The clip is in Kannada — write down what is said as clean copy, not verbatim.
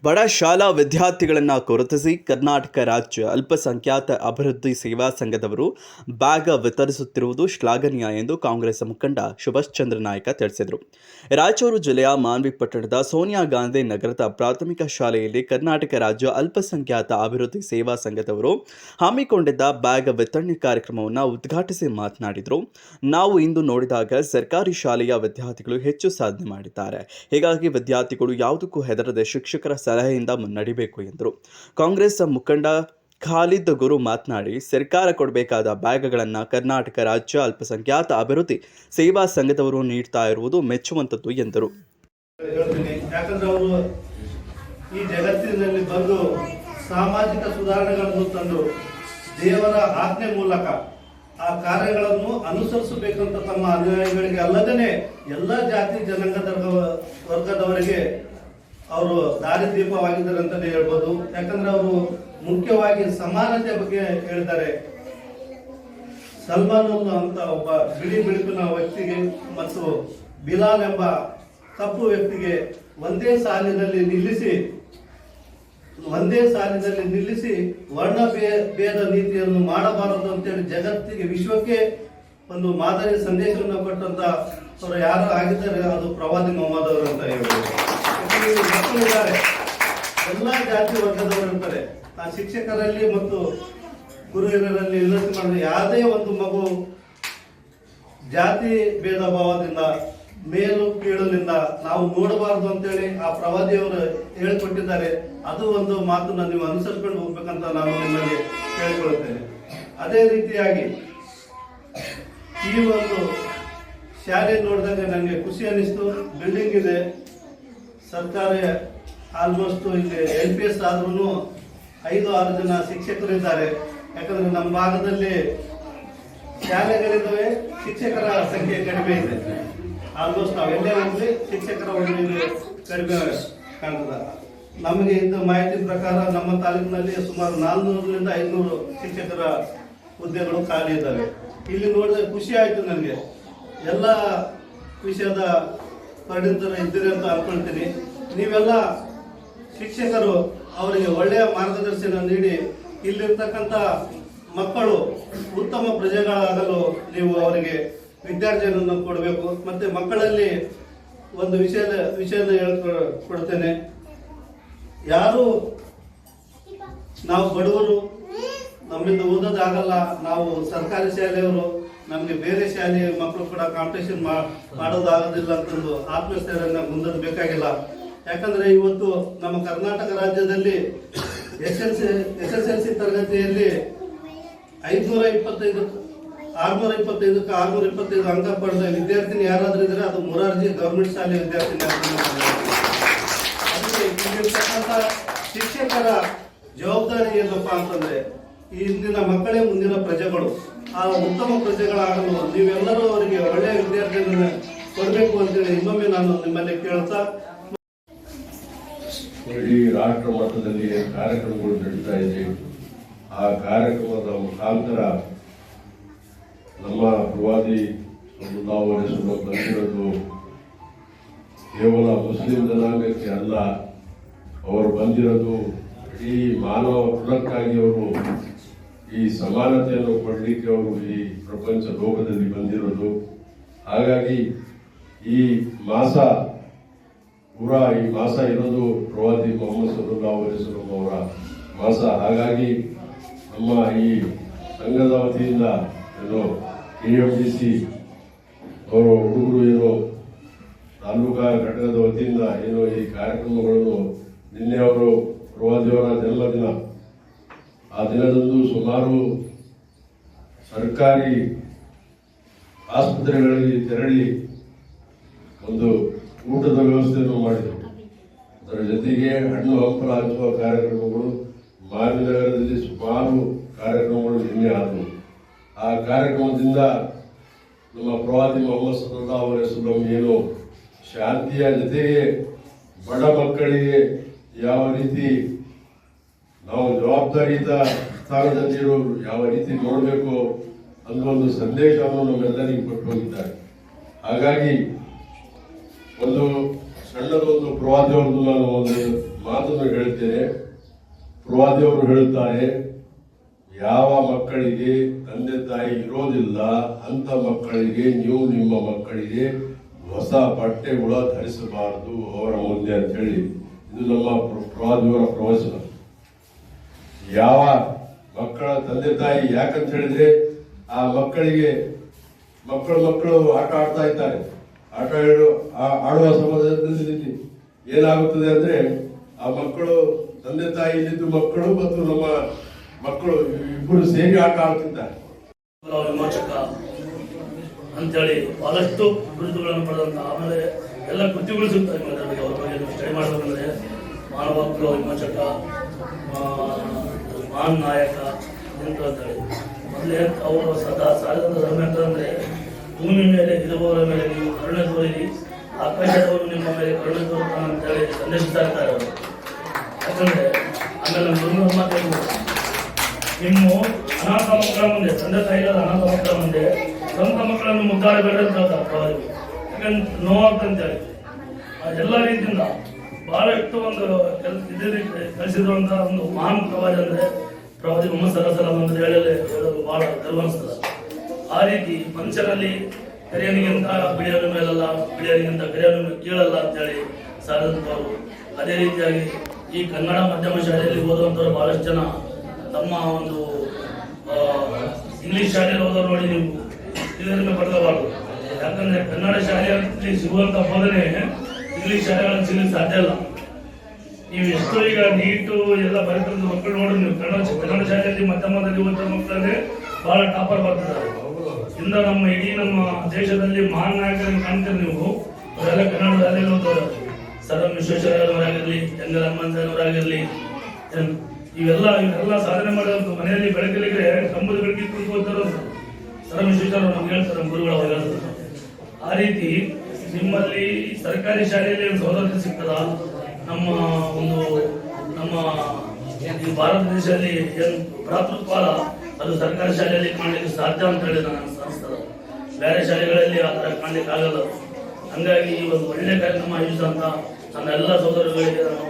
ಬಡ ಶಾಲಾ ವಿದ್ಯಾರ್ಥಿಗಳನ್ನು ಗುರುತಿಸಿ ಕರ್ನಾಟಕ ರಾಜ್ಯ ಅಲ್ಪಸಂಖ್ಯಾತ ಅಭಿವೃದ್ಧಿ ಸೇವಾ ಸಂಘದವರು ಬ್ಯಾಗ್ ವಿತರಿಸುತ್ತಿರುವುದು ಶ್ಲಾಘನೀಯ ಎಂದು ಕಾಂಗ್ರೆಸ್ ಮುಖಂಡ ಸುಭಾಷ್ ಚಂದ್ರ ನಾಯ್ಕ ತಿಳಿಸಿದರು. ರಾಯಚೂರು ಜಿಲ್ಲೆಯ ಮಾನ್ವಿ ಪಟ್ಟಣದ ಸೋನಿಯಾ ಗಾಂಧಿ ನಗರದ ಪ್ರಾಥಮಿಕ ಶಾಲೆಯಲ್ಲಿ ಕರ್ನಾಟಕ ರಾಜ್ಯ ಅಲ್ಪಸಂಖ್ಯಾತ ಅಭಿವೃದ್ಧಿ ಸೇವಾ ಸಂಘದವರು ಹಮ್ಮಿಕೊಂಡಿದ್ದ ಬ್ಯಾಗ್ ವಿತರಣೆ ಕಾರ್ಯಕ್ರಮವನ್ನು ಉದ್ಘಾಟಿಸಿ ಮಾತನಾಡಿದರು. ನಾವು ಇಂದು ನೋಡಿದಾಗ ಸರ್ಕಾರಿ ಶಾಲೆಯ ವಿದ್ಯಾರ್ಥಿಗಳು ಹೆಚ್ಚು ಸಾಧನೆ ಮಾಡಿದ್ದಾರೆ. ಹೀಗಾಗಿ ವಿದ್ಯಾರ್ಥಿಗಳು ಯಾವುದಕ್ಕೂ ಹೆದರದೆ ಶಿಕ್ಷಕರ ಸಲಹೆಯಿಂದ ಮುನ್ನಡೆಯಬೇಕು ಎಂದರು. ಕಾಂಗ್ರೆಸ್ ಮುಖಂಡ ಖಾಲಿದ್ ಗುರು ಮಾತನಾಡಿ, ಸರ್ಕಾರ ಕೊಡಬೇಕಾದ ಬ್ಯಾಗ್ಗಳನ್ನು ಕರ್ನಾಟಕ ರಾಜ್ಯ ಅಲ್ಪಸಂಖ್ಯಾತ ಅಭಿವೃದ್ಧಿ ಸೇವಾ ಸಂಘದವರು ನೀಡ್ತಾ ಇರುವುದು ಮೆಚ್ಚುವಂತದ್ದು ಎಂದರು. ಯಾಕಂದ್ರೆ ಅವರು ಈ ಜಗತ್ತಿನಲ್ಲಿ ಬಂದು ಸಾಮಾಜಿಕ ಸುಧಾರಣೆಗಳನ್ನು ತಂದು ದೇವರ ಆಜ್ಞೆ ಮೂಲಕ ಆ ಕಾರ್ಯಗಳನ್ನು ಅನುಸರಿಸಬೇಕಂತ ತಮ್ಮ ಅನುಯಾಯಿಗಳಿಗೆ ಅಲ್ಲದೇ ಎಲ್ಲ ಜಾತಿ ಜನಾಂಗದ ವರ್ಗದವರಿಗೆ ಅವರು ದಾರಿದೀಪವಾಗಿದ್ದಾರೆ ಅಂತಾನೆ ಹೇಳ್ಬೋದು. ಯಾಕಂದ್ರೆ ಅವರು ಮುಖ್ಯವಾಗಿ ಸಮಾನತೆ ಬಗ್ಗೆ ಹೇಳ್ತಾರೆ. ಸಲ್ಮಾನ್ ಅಂತ ಒಬ್ಬ ಬಿಳಿ ಬಿಳುಪಿನ ವ್ಯಕ್ತಿಗೆ ಮತ್ತು ಬಿಲಾಲ್ ಎಂಬ ಕಪ್ಪು ವ್ಯಕ್ತಿಗೆ ಒಂದೇ ಸಾಲಿನಲ್ಲಿ ನಿಲ್ಲಿಸಿ ವರ್ಣ ಭೇದ ನೀತಿಯನ್ನು ಮಾಡಬಾರದು ಅಂತೇಳಿ ಜಗತ್ತಿಗೆ ವಿಶ್ವಕ್ಕೆ ಒಂದು ಮಾದರಿ ಸಂದೇಶವನ್ನು ಕೊಟ್ಟಂತ ಅವರು ಯಾರು ಆಗಿದ್ದಾರೆ ಅದು ಪ್ರವಾದಿ ಮೊಹಮ್ಮದ್ ಅವರು ಅಂತ ಹೇಳ್ಬೋದು. ಮಕ್ಕಳಿದ್ದಾರೆ, ಎಲ್ಲಾ ಜಾತಿ ವರ್ಗದವರು ಇರ್ತಾರೆ. ಆ ಶಿಕ್ಷಕರಲ್ಲಿ ಮತ್ತು ಗುರುಹಿರಿಯರಲ್ಲಿ ನಿರ್ಲಕ್ಷ್ಯ ಮಾಡಿದ ಯಾವುದೇ ಒಂದು ಮಗು ಜಾತಿ ಭೇದ ಭಾವದಿಂದ ಮೇಲು ಕೀಳಲಿಂದ ನಾವು ನೋಡಬಾರದು ಅಂತೇಳಿ ಆ ಪ್ರವಾದಿಯವರು ಹೇಳಿಕೊಟ್ಟಿದ್ದಾರೆ. ಅದು ಒಂದು ಮಾತನ್ನ ನೀವು ಅನುಸರಿಸಿಕೊಂಡು ಹೋಗ್ಬೇಕಂತ ನಾನು ನಿಮ್ಮಲ್ಲಿ ಕೇಳಿಕೊಳ್ಳುತ್ತೇನೆ. ಅದೇ ರೀತಿಯಾಗಿ ಈ ಒಂದು ಶಾಲೆ ನೋಡಿದಾಗ ನನಗೆ ಖುಷಿ ಅನಿಸ್ತು. ಬಿಲ್ಡಿಂಗ್ ಇದೆ, ಸರ್ಕಾರ ಆಲ್ಮೋಸ್ಟ್ ಇಲ್ಲಿ LPS ಆದ್ರೂ 5-6 ಜನ ಶಿಕ್ಷಕರಿದ್ದಾರೆ. ಯಾಕಂದ್ರೆ ನಮ್ಮ ಭಾಗದಲ್ಲಿ ಶಾಲೆಗಳಿದ್ದಾವೆ, ಶಿಕ್ಷಕರ ಸಂಖ್ಯೆ ಕಡಿಮೆ ಇದೆ. ಆಲ್ಮೋಸ್ಟ್ ನಾವೆಲ್ಲೇ ಹೋಗ್ಲಿ ಶಿಕ್ಷಕರ ಒಂದು ಕಡಿಮೆ ಕಾಣ್ತದ. ನಮಗೆ ಇದ್ದ ಮಾಹಿತಿ ಪ್ರಕಾರ ನಮ್ಮ ತಾಲೂಕಿನಲ್ಲಿ ಸುಮಾರು 400ರಿಂದ 500 ಶಿಕ್ಷಕರ ಹುದ್ದೆಗಳು ಖಾಲಿ ಇದ್ದಾವೆ. ಇಲ್ಲಿ ನೋಡಿದ್ರೆ ಖುಷಿ ಆಯ್ತು ನನಗೆ. ಎಲ್ಲ ವಿಷಯದ ಪರಿಣಿತರ ಇದ್ದೀರಿ ಅಂತ ಅನ್ಕೊಳ್ತೀನಿ. ನೀವೆಲ್ಲ ಶಿಕ್ಷಕರು ಅವರಿಗೆ ಒಳ್ಳೆಯ ಮಾರ್ಗದರ್ಶನ ನೀಡಿ ಇಲ್ಲಿರ್ತಕ್ಕಂಥ ಮಕ್ಕಳು ಉತ್ತಮ ಪ್ರಜೆಗಳಾಗಲು ನೀವು ಅವರಿಗೆ ವಿದ್ಯಾರ್ಜನೆಯನ್ನು ಕೊಡಬೇಕು. ಮತ್ತೆ ಮಕ್ಕಳಲ್ಲಿ ಒಂದು ವಿಷಯದ ಹೇಳ್ಕೊಡ್ತೇನೆ. ಯಾರು ನಾವು ಬಡವರು, ನಮ್ಮಿಂದ ಓದೋದಾಗಲ್ಲ, ನಾವು ಸರ್ಕಾರಿ ಶಾಲೆಯವರು, ನಮಗೆ ಬೇರೆ ಶಾಲೆಯ ಮಕ್ಕಳು ಕೂಡ ಕಾಂಪಿಟೇಷನ್ ಮಾಡೋದಾಗೋದಿಲ್ಲ ಅಂತಂದು ಆತ್ಮಸ್ಥೈರ್ಯನ ಮುಂದಬೇಕಾಗಿಲ್ಲ. ಯಾಕಂದ್ರೆ ಇವತ್ತು ನಮ್ಮ ಕರ್ನಾಟಕ ರಾಜ್ಯದಲ್ಲಿ SSLC ತರಗತಿಯಲ್ಲಿ 625 ಅಂಕ ಪಡೆದ ವಿದ್ಯಾರ್ಥಿನಿ ಯಾರಾದ್ರೂ ಇದ್ರೆ ಅದು ಮೊರಾರ್ಜಿ ಗವರ್ಮೆಂಟ್ ಶಾಲೆ ವಿದ್ಯಾರ್ಥಿನಿ. ಅದಕ್ಕೆ ಇಲ್ಲಿರ್ತಕ್ಕಂಥ ಶಿಕ್ಷಕರ ಜವಾಬ್ದಾರಿ ಏನಪ್ಪಾ ಅಂತಂದ್ರೆ ಈ ಇಂದಿನ ಮಕ್ಕಳೇ ಮುಂದಿನ ಪ್ರಜೆಗಳು. ಆ ಉತ್ತಮ ಪ್ರಜೆಗಳಾಗಲು ನೀವೆಲ್ಲರೂ ಅವರಿಗೆ ಒಳ್ಳೆಯ ವಿದ್ಯಾರ್ಥಿಯನ್ನು ಕೊಡಬೇಕು ಅಂತೇಳಿ ಇನ್ನೊಮ್ಮೆ ನಾನು ನಿಮ್ಮಲ್ಲಿ ಕೇಳ್ತಾ, ಇಡೀ ರಾಷ್ಟ್ರ ಮಟ್ಟದಲ್ಲಿ ಕಾರ್ಯಕ್ರಮಗಳು ನಡೀತಾ ಇದೆ. ಆ ಕಾರ್ಯಕ್ರಮದ ಮುಖಾಂತರ ನಮ್ಮ ಪ್ರವಾದಿ ಬಂದಿರೋದು ಕೇವಲ ಮುಸ್ಲಿಂ ಜನಾಂಗಕ್ಕೆ ಅಲ್ಲ, ಅವರು ಬಂದಿರೋದು ಇಡೀ ಮಾನವ ಕುಲಕ್ಕಾಗಿ. ಅವರು ಈ ಸಮಾನತೆಯನ್ನು ಕೊಡಲಿಕ್ಕೆ ಅವರು ಈ ಪ್ರಪಂಚ ಲೋಕದಲ್ಲಿ ಬಂದಿರೋದು. ಹಾಗಾಗಿ ಈ ಮಾಸ ಇರೋದು ಪ್ರವಾದಿ ಮೊಹಮ್ಮದ್ ಸಲ್ಲಲ್ಲಾಹು ಅಲೈಹಿ ವಸಲ್ಲಂ ಅವರ ಮಾಸ. ಹಾಗಾಗಿ ನಮ್ಮ ಈ ಸಂಘದ ವತಿಯಿಂದ KMDC ಅವರು ಹುಡುಗರು ತಾಲೂಕಾ ಘಟಕದ ವತಿಯಿಂದ ಈ ಕಾರ್ಯಕ್ರಮಗಳನ್ನು ನಿನ್ನೆ ಅವರು ಪ್ರವಾದಿಯವರ ಜನ್ಮದಿನ, ಆ ದಿನದಂದು ಸುಮಾರು ಸರ್ಕಾರಿ ಆಸ್ಪತ್ರೆಗಳಲ್ಲಿ ತೆರಳಿ ಒಂದು ಊಟದ ವ್ಯವಸ್ಥೆಯನ್ನು ಮಾಡಿದರು. ಅದರ ಜೊತೆಗೆ ಹಣ್ಣು ಹಂಪಲ ಹಂಚುವ ಕಾರ್ಯಕ್ರಮಗಳು ಮಾವಿನಗರದಲ್ಲಿ ಸುಮಾರು ಕಾರ್ಯಕ್ರಮಗಳು ನಿನ್ನೆ ಆದವು. ಆ ಕಾರ್ಯಕ್ರಮದಿಂದ ನಮ್ಮ ಪ್ರವಾದಿ ಮೊಹಮ್ಮದ್ ಸಲ್ಲಲ್ಲಾಹು ಅಲೈಹಿ ವಸಲ್ಲಂ ಶಾಂತಿಯ ಜೊತೆಗೆ ಬಡ ಮಕ್ಕಳಿಗೆ ಯಾವ ರೀತಿ ನಾವು ಜವಾಬ್ದಾರಿಯುತ ಸ್ಥಾನದಲ್ಲಿರೋರು ಯಾವ ರೀತಿ ನೋಡಬೇಕು ಅನ್ನೋ ಒಂದು ಸಂದೇಶವನ್ನು ನಮ್ಮೆಲ್ಲರಿಗೂ ಕೊಟ್ಟು ಹೋಗಿದ್ದಾರೆ. ಹಾಗಾಗಿ ಒಂದು ಸಣ್ಣದೊಂದು ಪ್ರವಾದಿಯವ್ರದ್ದು ನಾನು ಒಂದು ಮಾತನ್ನು ಹೇಳ್ತೇನೆ. ಪ್ರವಾದಿಯವರು ಹೇಳುತ್ತಾರೆ, ಯಾವ ಮಕ್ಕಳಿಗೆ ತಂದೆ ತಾಯಿ ಇರೋದಿಲ್ಲ ಅಂತ ಮಕ್ಕಳಿಗೆ ನೀವು ನಿಮ್ಮ ಮಕ್ಕಳಿಗೆ ಹೊಸ ಬಟ್ಟೆಗಳ ಧರಿಸಬಾರದು ಅವರ ಮುಂದೆ ಅಂತ ಹೇಳಿ. ಇದು ನಮ್ಮ ಪ್ರವಾದಿಯವರ ಪ್ರವಚನ. ಯಾವ ಮಕ್ಕಳ ತಂದೆ ತಾಯಿ ಯಾಕಂತ ಹೇಳಿದ್ರೆ ಆ ಮಕ್ಕಳಿಗೆ ಮಕ್ಕಳು ಆಟ ಆಡ್ತಾ ಇದ್ದಾರೆ. ಆಡುವ ಸಮಯದಲ್ಲಿ ಏನಾಗುತ್ತದೆ ಅಂದ್ರೆ ಆ ಮಕ್ಕಳು ತಂದೆ ತಾಯಿ ಇಲ್ಲಿದ್ದು ಮಕ್ಕಳು ಮತ್ತು ನಮ್ಮ ಮಕ್ಕಳು ಇಬ್ಬರು ಸೇರಿ ಆಟ ಆಡ್ತಿದ್ದಾರೆ. ವಿಮೋಚಕ ಅಂತೇಳಿ ಬಹಳಷ್ಟು ಗುರುತುಗಳನ್ನು ಪಡೆದಂತ, ಆಮೇಲೆ ಎಲ್ಲ ಕೃತಿಗಳು ಸಿಗ್ತವೆ ನಮಗೆ. ಅವರ ಬಗ್ಗೆ ಸ್ಟಡಿ ಮಾಡಬೇಕಂದ್ರೆ ಮಾನವ ಹಕ್ಕುಗಳ ವಿಮೋಚಕ, ಮಹಾನ್ ನಾಯಕ ಅಂತೇಳಿ ಮೊದಲೇ ಅವರು ಸದಾ ಸಾರಿದಂತ ಧರ್ಮ ಅಂತಂದ್ರೆ ಭೂಮಿ ಮೇಲೆ ಇರುವವರ ಮೇಲೆ ನೀವು ಕರುಣೆ ತೋರಿರಿ, ಆಕಾಶದವರು ನಿಮ್ಮ ಮೇಲೆ ಕರುಣೆ ತೋರುತ್ತಾನೆ ಅಂತೇಳಿ ಸಂದೇಶಿಸ್ತಾ ಇರ್ತಾರೆ ಅವರು. ಯಾಕಂದ್ರೆ ಆಮೇಲೆ ನಮ್ಮ ಮಾತು ನಿಮ್ಮ ಅನಾಥ ಮಕ್ಕಳ ಮುಂದೆ, ತಂದೆ ತಾಯಿಗಳ ಅನಾಥ ಮಕ್ಕಳ ಮುಂದೆ ಸ್ವಂತ ಮಕ್ಕಳನ್ನು ಮುದ್ದಾಡಬೇಡ ಅಂತ ಹೇಳ್ತಾರೆ ಪ್ರವಾದಿ. ಯಾಕಂದ್ರೆ ನೋವಾಗ್ತಂತೇಳಿ ಎಲ್ಲ ರೀತಿಯಿಂದ ಬಹಳಷ್ಟು ಒಂದು ಕಲಿಸಿರುವಂತಹ ಒಂದು ಮಹಾನ್ ಪ್ರವಾದಿ ಅಂದ್ರೆ ಪ್ರವಾದಿ ಮೊಹಮ್ಮದ್ ಸಲ್ಲಲ್ಲಾಹು ಅಲೈಹಿ ವಸಲ್ಲಂ ಹೇಳಲು ಬಹಳ ಗರ್ವ ಅನಿಸ್ತದೆ. ಆ ರೀತಿ ಮನುಷ್ಯರಲ್ಲಿ ಕರಿಯನಿಗಿಂತ ಬಿಳಿಯನ ಮೇಲಲ್ಲ, ಬಿಳಿಯನಿಗಿಂತ ಕರಿಯನ ಕೀಳಲ್ಲ ಅಂತೇಳಿ ಸಾರಿದಂಥವ್ರು. ಅದೇ ರೀತಿಯಾಗಿ ಈ ಕನ್ನಡ ಮಾಧ್ಯಮ ಶಾಲೆಯಲ್ಲಿ ಓದುವಂಥವ್ರು ಬಹಳಷ್ಟು ಜನ ತಮ್ಮ ಒಂದು ಇಂಗ್ಲಿಷ್ ಶಾಲೆಯಲ್ಲಿ ಓದೋರು ನೋಡಿ ನೀವು ಇದರಿಂದ ಪಡೆದಬಾರದು. ಯಾಕಂದ್ರೆ ಕನ್ನಡ ಶಾಲೆಯಲ್ಲಿ ಸಿಗುವಂತ ಬೋಧನೆ ಇಂಗ್ಲಿಷ್ ಶಾಲೆಗಳಲ್ಲಿ ಸಿಗಲಿಕ್ಕೆ ಸಾಧ್ಯ ಇಲ್ಲ. ನೀವು ಎಷ್ಟು ಈಗ ನೀಟು ಎಲ್ಲ ಬರೀತರದ ಮಕ್ಕಳು ನೋಡಿ, ನೀವು ಕನ್ನಡ ಶಾಲೆಯಲ್ಲಿ ಮಧ್ಯಮದಲ್ಲಿ ಓದುವ ಮಕ್ಕಳನ್ನೇ ಬಹಳ ಟಾಪರ್ ಬರ್ತಿದ್ದಾರೆ. ಇಂದ ನಮ್ಮ ಇಡೀ ನಮ್ಮ ದೇಶದಲ್ಲಿ ಮಹಾನ್ ನಾಯಕರನ್ನು ಕಾಣ್ತೀರಿ ನೀವು. ಅವರೆಲ್ಲ ಕನ್ನಡ ಶಾಲೆಯಲ್ಲಿ ಓದೋರು. Sir M ವಿಶ್ವೇಶ್ವರಯ್ಯನವರಾಗಿರ್ಲಿ, ಎನ್.ಎಲ್. ಹನುಮಂತಯ್ಯನವರಾಗಿರ್ಲಿ, ಇವೆಲ್ಲ ಸಾಧನೆ ಮಾಡೋದು. ಮನೆಯಲ್ಲಿ ಬೆಳಕಲಿಗೆ ಕಂಬದ ಬೆಳಕಿ ಕೂತ್ಕೊಳ್ತಾರೋ ಸರ್ ಎಂ ವಿಶ್ವೇಶ್ವರಯ್ಯ ನಮ್ಗೆ ಹೇಳ್ತಾರೆ, ನಮ್ಮ ಗುರುಗಳು ಅವಾಗ ಹೇಳ್ತಾರೆ. ಆ ರೀತಿ ನಿಮ್ಮಲ್ಲಿ ಸರ್ಕಾರಿ ಶಾಲೆಯಲ್ಲಿ ಒಂದು ಸೌಲಭ್ಯ ಸಿಗ್ತದ? ನಮ್ಮ ಈ ಭಾರತ ದೇಶದಲ್ಲಿ ಏನು ಭ್ರಾತೃತ್ವ ಅದು ಸರ್ಕಾರಿ ಶಾಲೆಯಲ್ಲಿ ಕಾಣಲಿಕ್ಕೆ ಸಾಧ್ಯ ಅಂತ ಹೇಳಿ ನಾನು ಅನಿಸ್ತದೆ. ಬೇರೆ ಶಾಲೆಗಳಲ್ಲಿ ಆ ಥರ ಕಾಣಲಿಕ್ಕೆ ಆಗಲ್ಲ. ಹಂಗಾಗಿ ಈ ಒಂದು ಒಳ್ಳೆ ಕಾರ್ಯಕ್ರಮ ಆಯೋಜಿಸಿದಂತ ನನ್ನ ಎಲ್ಲ ಸಹೋದರಗಳಿಗೆ ನಾನು